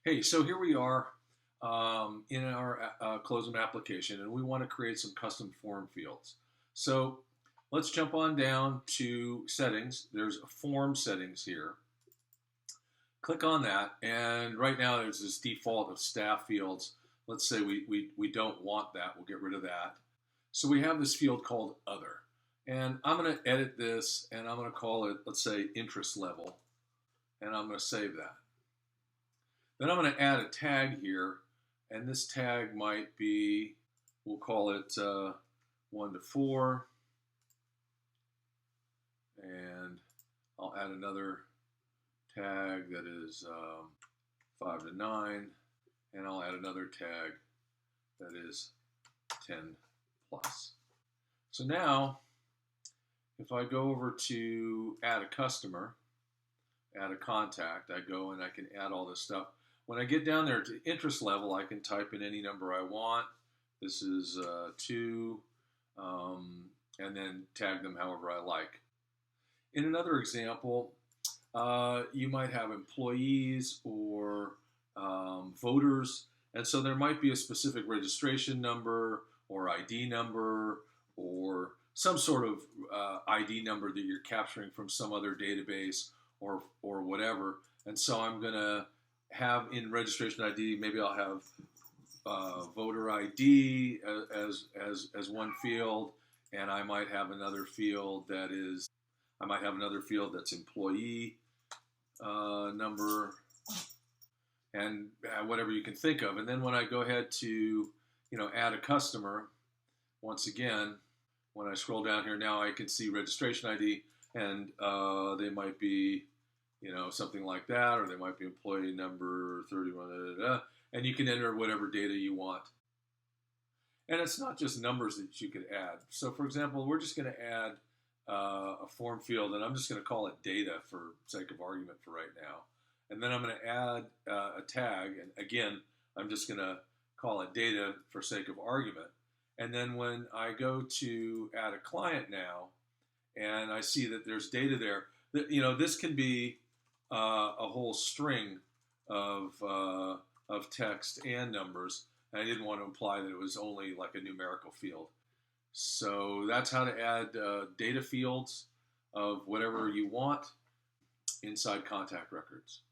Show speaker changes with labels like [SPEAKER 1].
[SPEAKER 1] Hey, so here we are in our Closem application, and we want to create some custom form fields. So let's jump on down to settings. There's form settings here. Click on that, and right now there's this default of staff fields. Let's say we don't want that. We'll get rid of that. So we have this field called Other. And I'm going to edit this, and I'm going to call it, let's say, interest level, and I'm going to save that. Then I'm going to add a tag here, and this tag might be, we'll call it 1 to 4, and I'll add another tag that is 5 to 9, and I'll add another tag that is 10 plus. So now, if I go over to add a customer, add a contact, I go and I can add all this stuff. When I get down there to interest level, I can type in any number I want. This is 2, and then tag them however I like. In another example, you might have employees or voters, and so there might be a specific registration number or ID number or some sort of ID number that you're capturing from some other database or whatever. And so I'm going to have in registration ID, maybe I'll have voter ID as one field, and I might have another field that's employee number, and whatever you can think of. And then when I go ahead to add a customer, once again, when I scroll down here now, I can see registration ID, and they might be something like that, or they might be employee number 31, and you can enter whatever data you want. And it's not just numbers that you could add. So for example, we're just going to add a form field, and I'm just going to call it data for sake of argument for right now. And then I'm going to add a tag, and again, I'm just going to call it data for sake of argument. And then when I go to add a client now, and I see that there's data there, this can be a whole string of text and numbers. And I didn't want to imply that it was only like a numerical field. So that's how to add data fields of whatever you want inside contact records.